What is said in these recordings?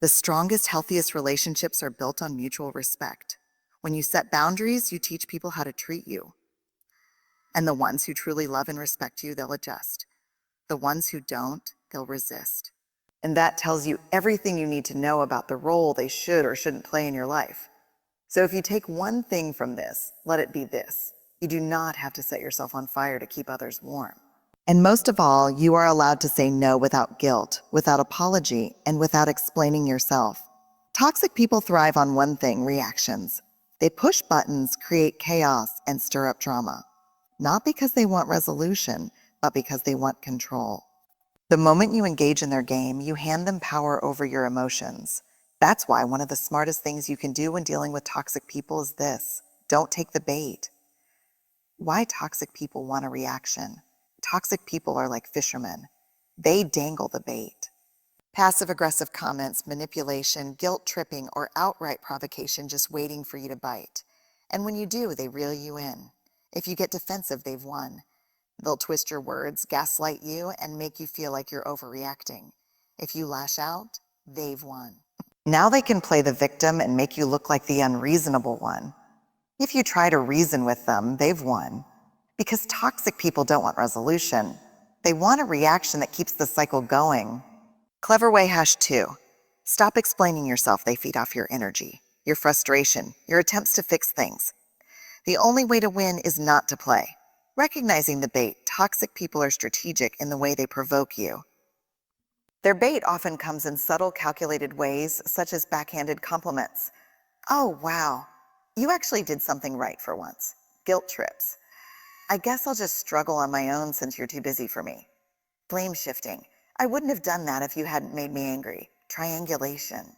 The strongest, healthiest relationships are built on mutual respect. When you set boundaries, you teach people how to treat you. And the ones who truly love and respect you, they'll adjust. The ones who don't, they'll resist. And that tells you everything you need to know about the role they should or shouldn't play in your life. So if you take one thing from this, let it be this. You do not have to set yourself on fire to keep others warm. And most of all, you are allowed to say no without guilt, without apology, and without explaining yourself. Toxic people thrive on one thing: reactions. They push buttons, create chaos, and stir up drama. Not because they want resolution, but because they want control. The moment you engage in their game, you hand them power over your emotions. That's why one of the smartest things you can do when dealing with toxic people is this: don't take the bait. Why toxic people want a reaction? Toxic people are like fishermen. They dangle the bait. Passive-aggressive comments, manipulation, guilt-tripping, or outright provocation just waiting for you to bite. And when you do, they reel you in. If you get defensive, they've won. They'll twist your words, gaslight you, and make you feel like you're overreacting. If you lash out, they've won. Now they can play the victim and make you look like the unreasonable one. If you try to reason with them, they've won. Because toxic people don't want resolution. They want a reaction that keeps the cycle going. Clever way #2. Stop explaining yourself. They feed off your energy, your frustration, your attempts to fix things. The only way to win is not to play. Recognizing the bait, toxic people are strategic in the way they provoke you. Their bait often comes in subtle, calculated ways, such as backhanded compliments. Oh, wow, you actually did something right for once. Guilt trips. I guess I'll just struggle on my own since you're too busy for me. Blame shifting. I wouldn't have done that if you hadn't made me angry. Triangulation.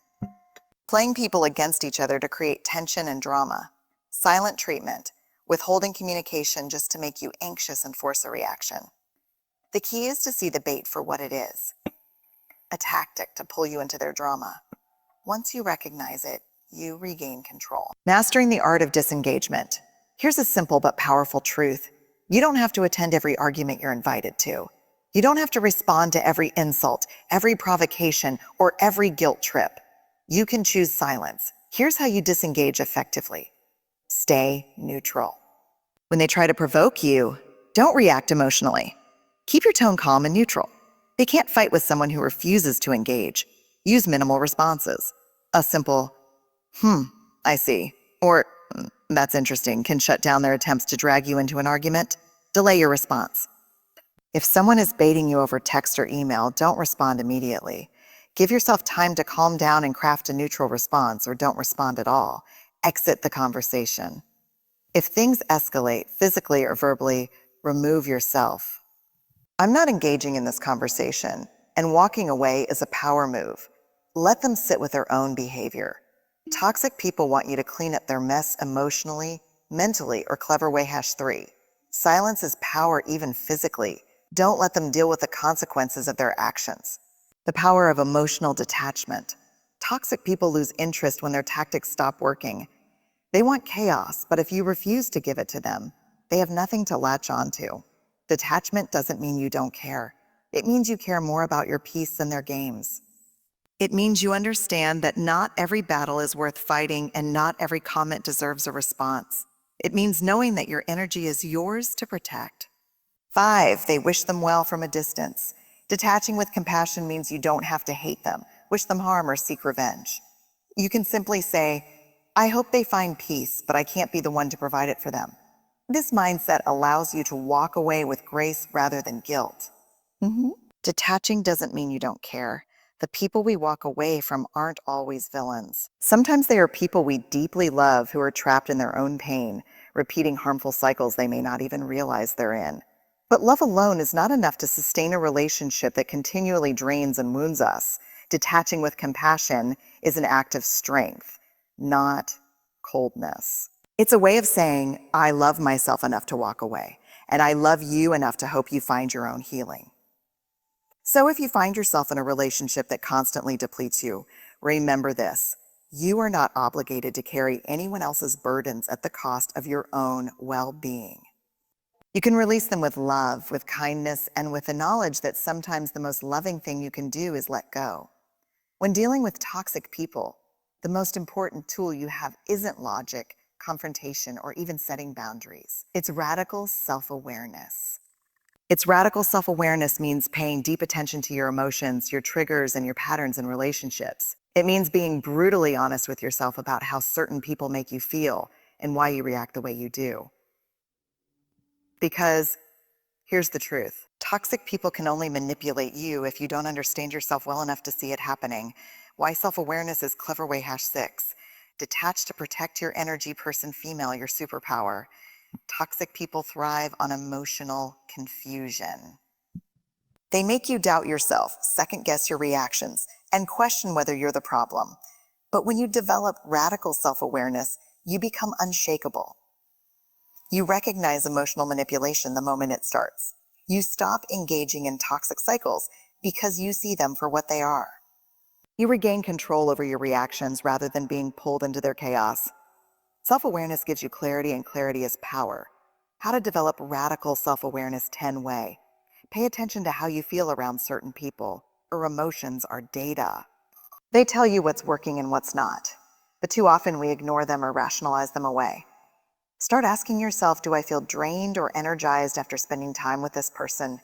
Playing people against each other to create tension and drama. Silent treatment. Withholding communication just to make you anxious and force a reaction. The key is to see the bait for what it is: a tactic to pull you into their drama. Once you recognize it, you regain control. Mastering the art of disengagement. Here's a simple but powerful truth. You don't have to attend every argument you're invited to. You don't have to respond to every insult, every provocation, or every guilt trip. You can choose silence. Here's how you disengage effectively. Stay neutral. When they try to provoke you, don't react emotionally. Keep your tone calm and neutral. They can't fight with someone who refuses to engage. Use minimal responses. A simple, I see, or that's interesting, can shut down their attempts to drag you into an argument. Delay your response. If someone is baiting you over text or email, don't respond immediately. Give yourself time to calm down and craft a neutral response, or don't respond at all. Exit the conversation. If things escalate, physically or verbally, remove yourself. I'm not engaging in this conversation, and walking away is a power move. Let them sit with their own behavior. Toxic people want you to clean up their mess emotionally, mentally, or clever way #3. Silence is power even physically. Don't let them deal with the consequences of their actions. The power of emotional detachment. Toxic people lose interest when their tactics stop working. They want chaos, but if you refuse to give it to them, they have nothing to latch onto. Detachment doesn't mean you don't care. It means you care more about your peace than their games. It means you understand that not every battle is worth fighting and not every comment deserves a response. It means knowing that your energy is yours to protect. 5, they wish them well from a distance. Detaching with compassion means you don't have to hate them, wish them harm, or seek revenge. You can simply say, I hope they find peace, but I can't be the one to provide it for them. This mindset allows you to walk away with grace rather than guilt. Detaching doesn't mean you don't care. The people we walk away from aren't always villains. Sometimes they are people we deeply love who are trapped in their own pain, repeating harmful cycles they may not even realize they're in. But love alone is not enough to sustain a relationship that continually drains and wounds us. Detaching with compassion is an act of strength, not coldness. It's a way of saying, I love myself enough to walk away, and I love you enough to hope you find your own healing. So if you find yourself in a relationship that constantly depletes you, remember this: you are not obligated to carry anyone else's burdens at the cost of your own well-being. You can release them with love, with kindness, and with the knowledge that sometimes the most loving thing you can do is let go. When dealing with toxic people, the most important tool you have isn't logic, confrontation, or even setting boundaries. It's radical self-awareness. Radical self-awareness means paying deep attention to your emotions, your triggers, and your patterns in relationships. It means being brutally honest with yourself about how certain people make you feel and why you react the way you do. Because here's the truth. Toxic people can only manipulate you if you don't understand yourself well enough to see it happening. Why self-awareness is clever way #6. Detach to protect your energy, person, female, your superpower. Toxic people thrive on emotional confusion. They make you doubt yourself, second guess your reactions, and question whether you're the problem. But when you develop radical self-awareness, you become unshakable. You recognize emotional manipulation the moment it starts. You stop engaging in toxic cycles because you see them for what they are. You regain control over your reactions rather than being pulled into their chaos. Self-awareness gives you clarity, and clarity is power. How to develop radical self-awareness 10-way. Pay attention to how you feel around certain people. Or emotions are data. They tell you what's working and what's not. But too often we ignore them or rationalize them away. Start asking yourself, do I feel drained or energized after spending time with this person?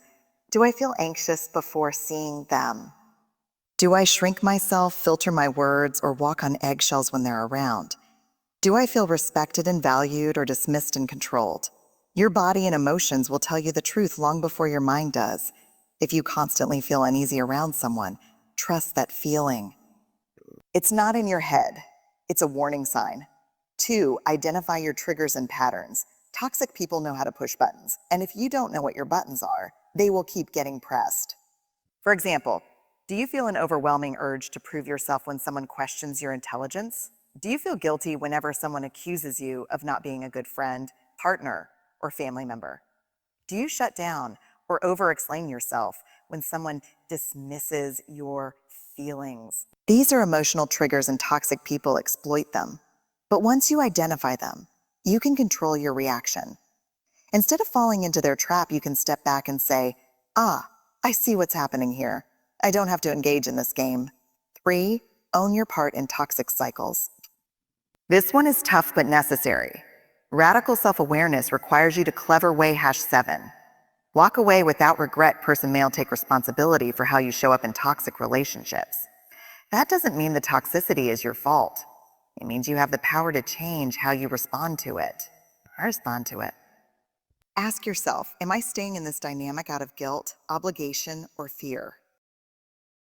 Do I feel anxious before seeing them? Do I shrink myself, filter my words, or walk on eggshells when they're around? Do I feel respected and valued or dismissed and controlled? Your body and emotions will tell you the truth long before your mind does. If you constantly feel uneasy around someone, trust that feeling. It's not in your head. It's a warning sign. 2, identify your triggers and patterns. Toxic people know how to push buttons, and if you don't know what your buttons are, they will keep getting pressed. For example, do you feel an overwhelming urge to prove yourself when someone questions your intelligence? Do you feel guilty whenever someone accuses you of not being a good friend, partner, or family member? Do you shut down or over-explain yourself when someone dismisses your feelings? These are emotional triggers, and toxic people exploit them. But once you identify them, you can control your reaction. Instead of falling into their trap, you can step back and say, I see what's happening here. I don't have to engage in this game. 3, own your part in toxic cycles. This one is tough but necessary. Radical self-awareness requires you to clever way #7. Walk away without regret, person male, take responsibility for how you show up in toxic relationships. That doesn't mean the toxicity is your fault. It means you have the power to change how you respond to it. Ask yourself, am I staying in this dynamic out of guilt, obligation, or fear?